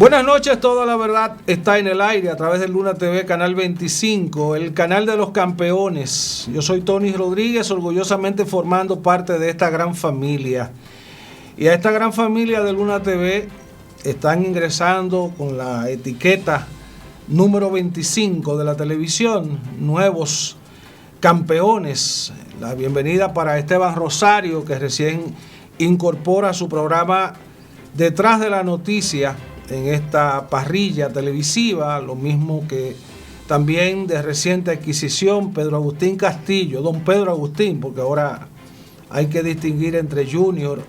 Buenas noches, toda la verdad está en el aire a través de Luna TV, Canal 25, el canal de los campeones. Yo soy Tony Rodríguez, orgullosamente formando parte de esta gran familia. Y a esta gran familia de Luna TV están ingresando con la etiqueta número 25 de la televisión, nuevos campeones. La bienvenida para Esteban Rosario, que recién incorpora su programa Detrás de la Noticia en esta parrilla televisiva, lo mismo que también de reciente adquisición Pedro Agustín Castillo, don Pedro Agustín, porque ahora hay que distinguir entre Junior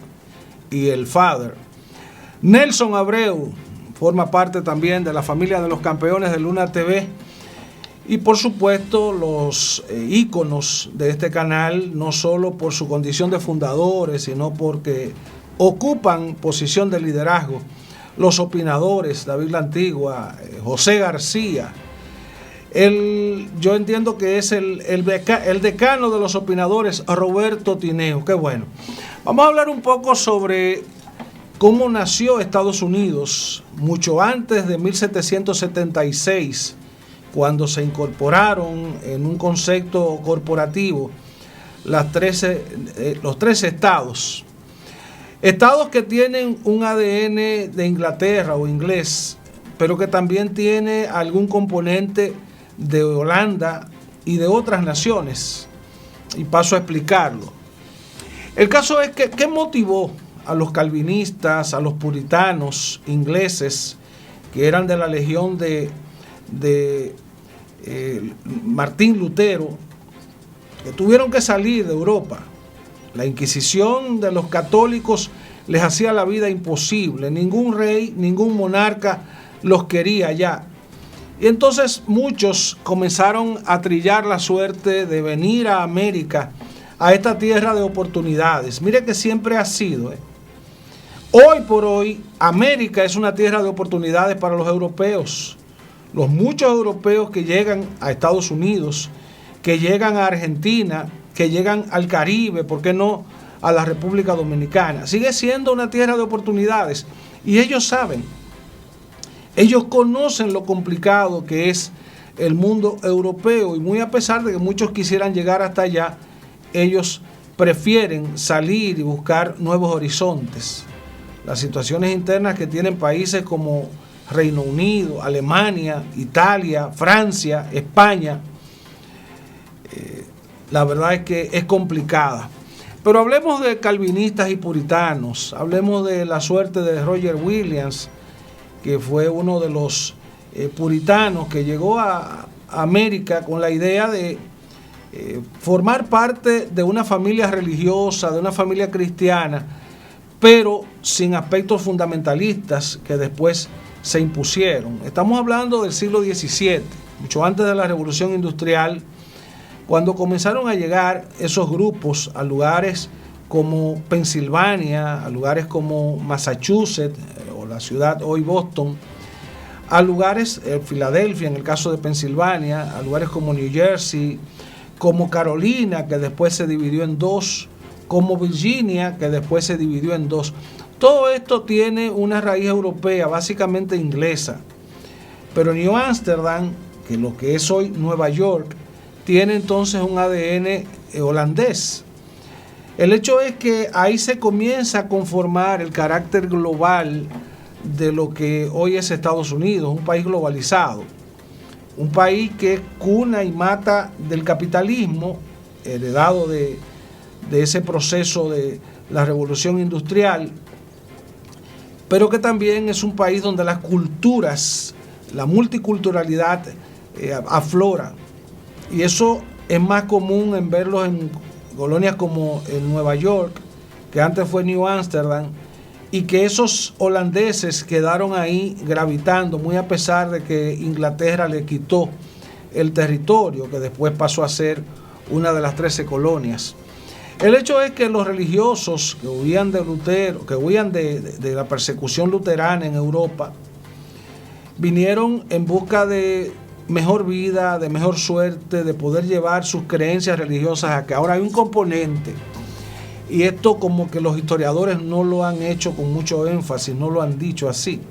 y el Father. Nelson Abreu forma parte también de la familia de los campeones de Luna TV, y por supuesto los íconos de este canal, no solo por su condición de fundadores, sino porque ocupan posición de liderazgo. Los opinadores, David La Antigua, José García. Yo entiendo que es el decano de los opinadores, Roberto Tineo. Qué bueno. Vamos a hablar un poco sobre cómo nació Estados Unidos, mucho antes de 1776, cuando se incorporaron en un concepto corporativo los 13 estados. Estados que tienen un ADN de Inglaterra o inglés, pero que también tiene algún componente de Holanda y de otras naciones. Y paso a explicarlo. El caso es que, ¿qué motivó a los calvinistas, a los puritanos ingleses, que eran de la legión de Martín Lutero, que tuvieron que salir de Europa? La Inquisición de los católicos les hacía la vida imposible. Ningún rey, ningún monarca los quería ya. Y entonces muchos comenzaron a trillar la suerte de venir a América, a esta tierra de oportunidades. Mire que siempre ha sido. Hoy por hoy, América es una tierra de oportunidades para los europeos. Los muchos europeos que llegan a Estados Unidos, que llegan a Argentina, que llegan al Caribe, ¿por qué no a la República Dominicana? Sigue siendo una tierra de oportunidades y ellos saben, ellos conocen lo complicado que es el mundo europeo, y muy a pesar de que muchos quisieran llegar hasta allá, ellos prefieren salir y buscar nuevos horizontes. Las situaciones internas que tienen países como Reino Unido, Alemania, Italia, Francia, España, la verdad es que es complicada. Pero hablemos de calvinistas y puritanos, hablemos de la suerte de Roger Williams, que fue uno de los puritanos que llegó a América con la idea de formar parte de una familia religiosa, de una familia cristiana, pero sin aspectos fundamentalistas que después se impusieron. Estamos hablando del siglo XVII, mucho antes de la Revolución Industrial, cuando comenzaron a llegar esos grupos a lugares como Pensilvania, a lugares como Massachusetts, o la ciudad hoy Boston, a lugares, Filadelfia en el caso de Pensilvania, a lugares como New Jersey, como Carolina, que después se dividió en dos, como Virginia, que después se dividió en dos. Todo esto tiene una raíz europea, básicamente inglesa. Pero New Amsterdam, que lo que es hoy Nueva York, tiene entonces un ADN holandés. El hecho es que ahí se comienza a conformar el carácter global de lo que hoy es Estados Unidos, un país globalizado, un país que es cuna y mata del capitalismo, heredado de ese proceso de la revolución industrial, pero que también es un país donde las culturas, la multiculturalidad aflora. Y eso es más común en verlos en colonias como en Nueva York, que antes fue New Amsterdam, y que esos holandeses quedaron ahí gravitando, muy a pesar de que Inglaterra le quitó el territorio, que después pasó a ser una de las 13 colonias. El hecho es que los religiosos que huían de Lutero, que huían de la persecución luterana en Europa, vinieron en busca de mejor vida, de mejor suerte, de poder llevar sus creencias religiosas acá. Ahora hay un componente, y esto como que los historiadores no lo han hecho con mucho énfasis, no lo han dicho así.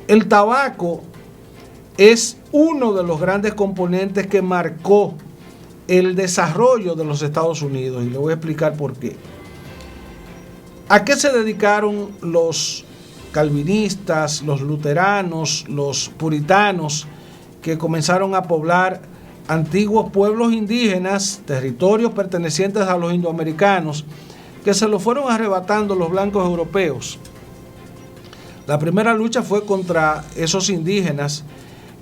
El tabaco es uno de los grandes componentes que marcó el desarrollo de los Estados Unidos, y le voy a explicar por qué. ¿A qué se dedicaron los calvinistas, los luteranos, los puritanos que comenzaron a poblar antiguos pueblos indígenas, territorios pertenecientes a los indoamericanos, que se los fueron arrebatando los blancos europeos? La primera lucha fue contra esos indígenas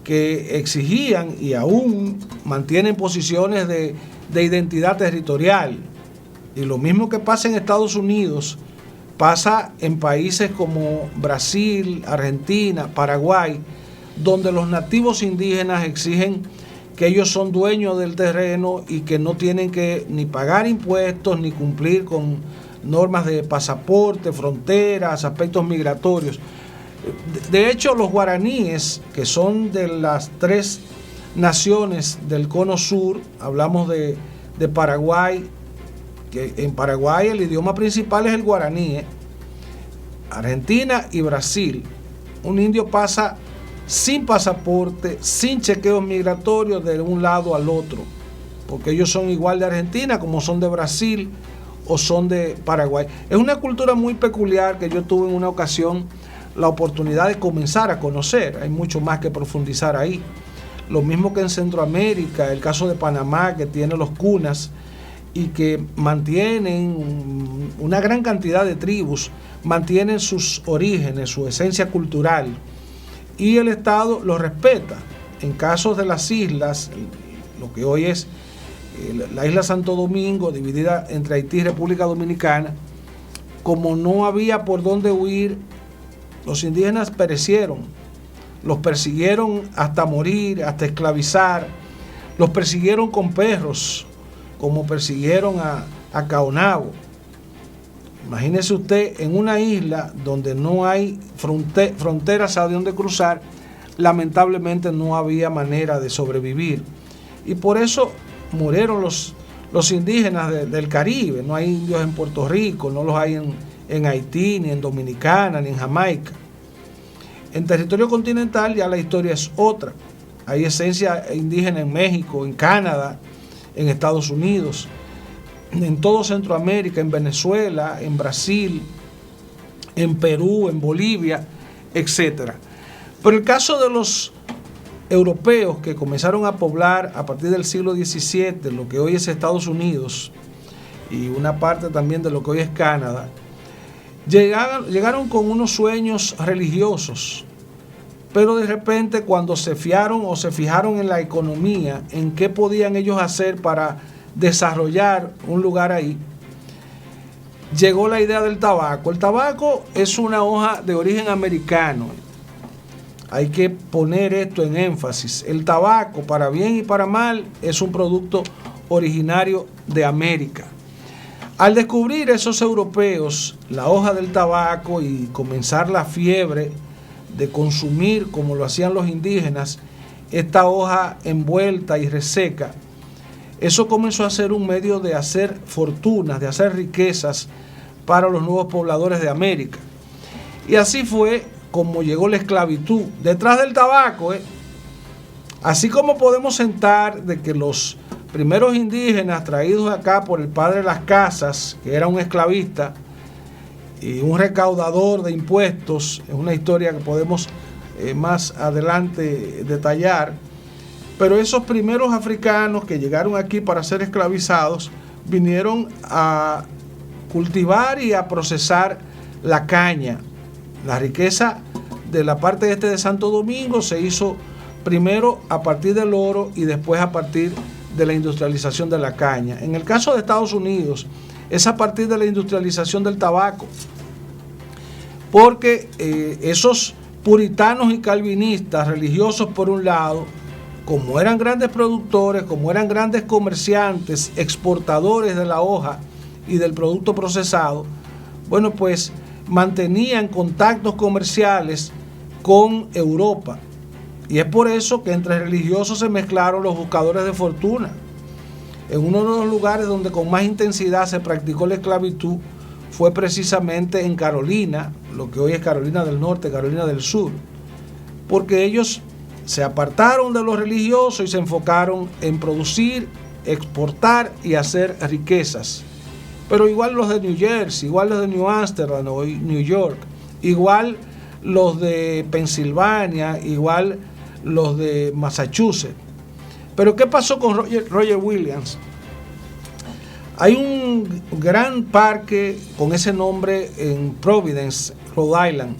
que exigían y aún mantienen posiciones de identidad territorial. Y lo mismo que pasa en Estados Unidos, pasa en países como Brasil, Argentina, Paraguay, donde los nativos indígenas exigen que ellos son dueños del terreno y que no tienen que ni pagar impuestos ni cumplir con normas de pasaporte, fronteras, aspectos migratorios. De hecho, los guaraníes, que son de las 3 naciones del cono sur, hablamos de Paraguay, que en Paraguay el idioma principal es el guaraní, Argentina y Brasil. Un indio pasa sin pasaporte, sin chequeos migratorios de un lado al otro, porque ellos son igual de Argentina como son de Brasil o son de Paraguay. Es una cultura muy peculiar que yo tuve en una ocasión la oportunidad de comenzar a conocer. Hay mucho más que profundizar ahí. Lo mismo que en Centroamérica, el caso de Panamá, que tiene los cunas y que mantienen una gran cantidad de tribus, mantienen sus orígenes, su esencia cultural, y el Estado los respeta. En casos de las islas, lo que hoy es la isla Santo Domingo, dividida entre Haití y República Dominicana, como no había por dónde huir, los indígenas perecieron, los persiguieron hasta morir, hasta esclavizar, los persiguieron con perros, como persiguieron a Caonabo. Imagínese usted en una isla donde no hay fronteras a donde cruzar, lamentablemente no había manera de sobrevivir. Y por eso murieron los indígenas del Caribe. No hay indios en Puerto Rico, no los hay en Haití, ni en Dominicana, ni en Jamaica. En territorio continental ya la historia es otra. Hay esencia indígena en México, en Canadá, en Estados Unidos, en todo Centroamérica, en Venezuela, en Brasil, en Perú, en Bolivia, etc. Pero el caso de los europeos que comenzaron a poblar a partir del siglo XVII, lo que hoy es Estados Unidos, y una parte también de lo que hoy es Canadá, llegaron con unos sueños religiosos, pero de repente cuando se fijaron en la economía, en qué podían ellos hacer para desarrollar un lugar ahí, llegó la idea del tabaco. El tabaco es una hoja de origen americano. Hay que poner esto en énfasis. El tabaco, para bien y para mal, es un producto originario de América. Al descubrir esos europeos la hoja del tabaco y comenzar la fiebre de consumir, como lo hacían los indígenas, esta hoja envuelta y reseca, eso comenzó a ser un medio de hacer fortunas, de hacer riquezas para los nuevos pobladores de América. Y así fue como llegó la esclavitud. Detrás del tabaco, así como podemos sentar de que los primeros indígenas traídos acá por el padre Las Casas, que era un esclavista y un recaudador de impuestos, es una historia que podemos más adelante detallar, pero esos primeros africanos que llegaron aquí para ser esclavizados vinieron a cultivar y a procesar la caña. La riqueza de la parte este de Santo Domingo se hizo primero a partir del oro y después a partir de la industrialización de la caña. En el caso de Estados Unidos es a partir de la industrialización del tabaco, porque esos puritanos y calvinistas religiosos por un lado, como eran grandes productores, como eran grandes comerciantes, exportadores de la hoja y del producto procesado, bueno, pues mantenían contactos comerciales con Europa. Y es por eso que entre religiosos se mezclaron los buscadores de fortuna. En uno de los lugares donde con más intensidad se practicó la esclavitud fue precisamente en Carolina, lo que hoy es Carolina del Norte, Carolina del Sur. porque ellos se apartaron de lo religioso y se enfocaron en producir, exportar y hacer riquezas. Pero igual los de New Jersey, igual los de New Amsterdam o New York, igual los de Pensilvania, igual los de Massachusetts. Pero ¿qué pasó con Roger Williams? Hay un gran parque con ese nombre en Providence, Rhode Island.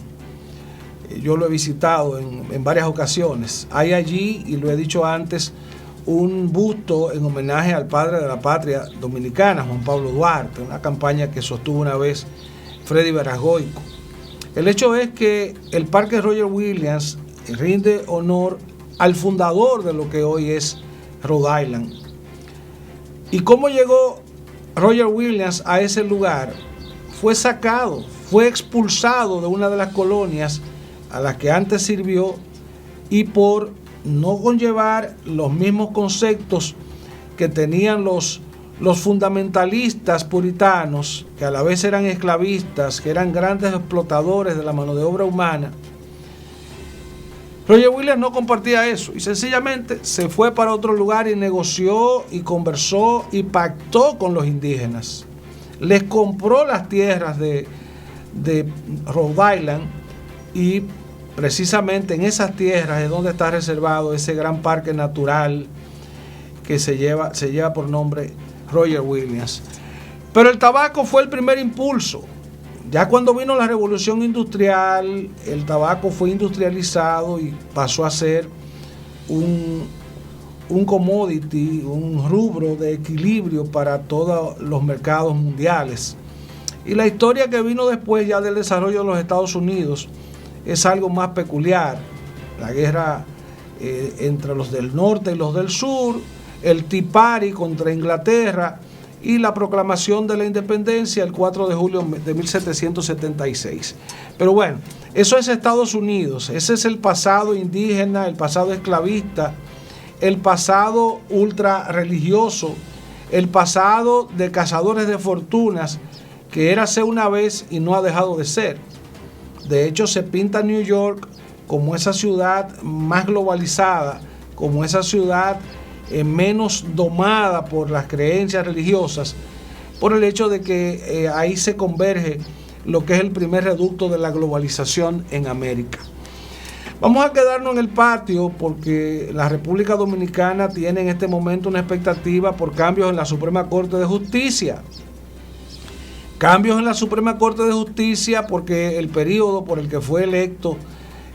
Yo lo he visitado en varias ocasiones. Hay allí, y lo he dicho antes, un busto en homenaje al padre de la patria dominicana, Juan Pablo Duarte, una campaña que sostuvo una vez Freddy Verasgoico. El hecho es que el Parque Roger Williams rinde honor al fundador de lo que hoy es Rhode Island. ¿Y cómo llegó Roger Williams a ese lugar? Fue sacado, fue expulsado de una de las colonias a las que antes sirvió, y por no conllevar los mismos conceptos que tenían los fundamentalistas puritanos, que a la vez eran esclavistas, que eran grandes explotadores de la mano de obra humana, Roger Williams no compartía eso y sencillamente se fue para otro lugar y negoció y conversó y pactó con los indígenas. Les compró las tierras de Rhode Island, y precisamente en esas tierras es donde está reservado ese gran parque natural que se lleva por nombre Roger Williams. Pero el tabaco fue el primer impulso. Ya cuando vino la revolución industrial, el tabaco fue industrializado y pasó a ser un commodity, un rubro de equilibrio para todos los mercados mundiales. Y la historia que vino después ya del desarrollo de los Estados Unidos es algo más peculiar. La guerra entre los del norte y los del sur, el Tea Party contra Inglaterra y la proclamación de la independencia el 4 de julio de 1776. Pero bueno, eso es Estados Unidos, ese es el pasado indígena, el pasado esclavista, el pasado ultra religioso, el pasado de cazadores de fortunas, que era ser una vez y no ha dejado de ser. De hecho, se pinta New York como esa ciudad más globalizada, como esa ciudad menos domada por las creencias religiosas, por el hecho de que ahí se converge lo que es el primer reducto de la globalización en América. Vamos a quedarnos en el patio porque la República Dominicana tiene en este momento una expectativa por cambios en la Suprema Corte de Justicia. Cambios en la Suprema Corte de Justicia porque el periodo por el que fue electo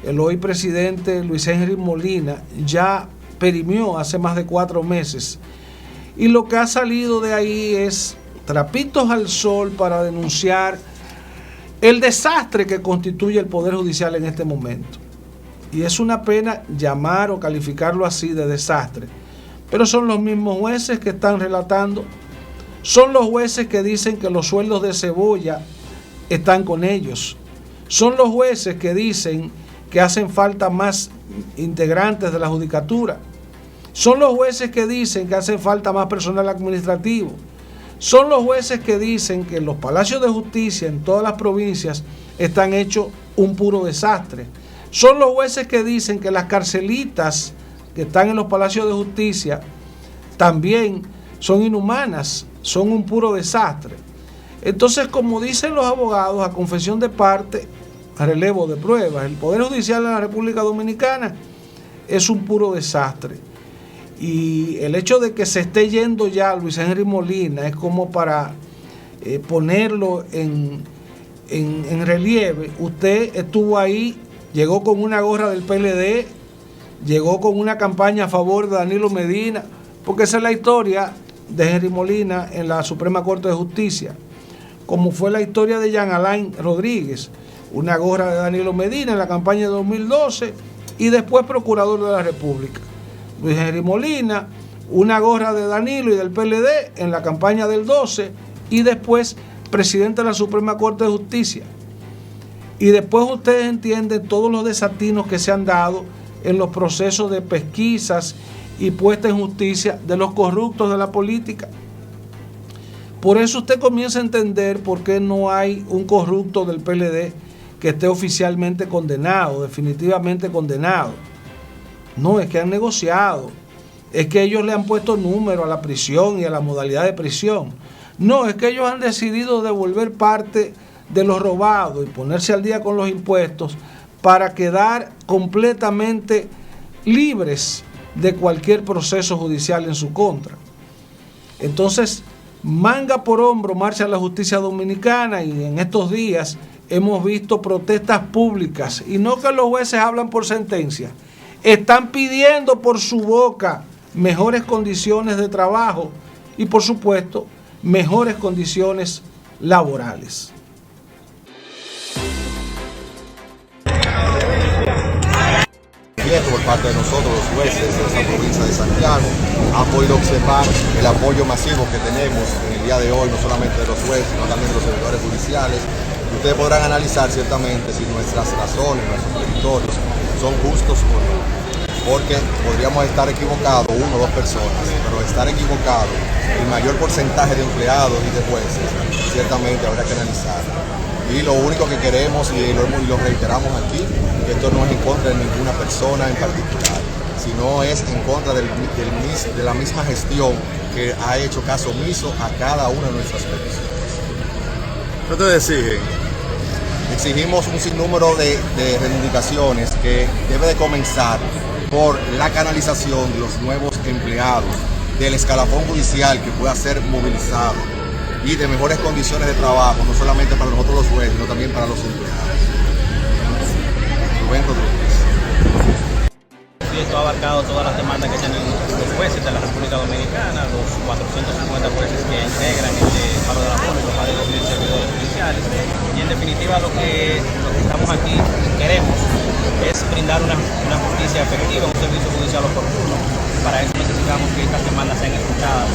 el hoy presidente Luis Henry Molina ya perimió hace más de 4 meses. Y lo que ha salido de ahí es trapitos al sol para denunciar el desastre que constituye el Poder Judicial en este momento. Y es una pena llamar o calificarlo así de desastre. Pero son los mismos jueces que están relatando. Son los jueces que dicen que los sueldos de cebolla están con ellos. Son los jueces que dicen que hacen falta más integrantes de la judicatura. Son los jueces que dicen que hacen falta más personal administrativo. Son los jueces que dicen que los palacios de justicia en todas las provincias están hechos un puro desastre. Son los jueces que dicen que las carcelitas que están en los palacios de justicia también son inhumanas, son un puro desastre. Entonces, como dicen los abogados, a confesión de parte, a relevo de pruebas, el Poder Judicial de la República Dominicana es un puro desastre. Y el hecho de que se esté yendo ya Luis Henry Molina es como para ponerlo en relieve. Usted estuvo ahí, llegó con una gorra del PLD, llegó con una campaña a favor de Danilo Medina, porque esa es la historia de Henry Molina en la Suprema Corte de Justicia, como fue la historia de Jean Alain Rodríguez, una gorra de Danilo Medina en la campaña de 2012 y después procurador de la República. Luis Henry Molina, una gorra de Danilo y del PLD en la campaña del 12 y después presidente de la Suprema Corte de Justicia. Y después ustedes entienden todos los desatinos que se han dado en los procesos de pesquisas y puesta en justicia de los corruptos de la política. Por eso usted comienza a entender por qué no hay un corrupto del PLD que esté oficialmente condenado, definitivamente condenado. No, es que han negociado. Es que ellos le han puesto número a la prisión y a la modalidad de prisión. No, es que ellos han decidido devolver parte de lo robado y ponerse al día con los impuestos para quedar completamente libres de cualquier proceso judicial en su contra. Entonces, manga por hombro marcha la justicia dominicana, y en estos días hemos visto protestas públicas, y no que los jueces hablan por sentencia, están pidiendo por su boca mejores condiciones de trabajo y, por supuesto, mejores condiciones laborales. Por parte de nosotros, los jueces de esta provincia de Santiago, han podido observar el apoyo masivo que tenemos en el día de hoy, no solamente de los jueces, sino también de los servidores judiciales. Ustedes podrán analizar ciertamente si nuestras razones, nuestros territorios son justos o no, porque podríamos estar equivocados una o dos personas, pero estar equivocado el mayor porcentaje de empleados y de jueces, ciertamente habrá que analizarlo. Y lo único que queremos, y lo reiteramos aquí, que esto no es en contra de ninguna persona en particular, sino es en contra de la misma gestión que ha hecho caso omiso a cada una de nuestras peticiones. ¿Qué ustedes exigen? Exigimos un sinnúmero de reivindicaciones que debe de comenzar por la canalización de los nuevos empleados, del escalafón judicial que pueda ser movilizado, y de mejores condiciones de trabajo, no solamente para nosotros los jueces, sino también para los empleados. Rubén Rodríguez. Y esto ha abarcado todas las demandas que tienen los jueces de la República Dominicana, los 450 jueces que integran este paro de la poli, los más de 2.000 servidores judiciales. Y en definitiva lo que estamos aquí queremos es brindar una justicia efectiva, un servicio judicial oportuno. Para eso necesitamos que estas demandas sean escuchadas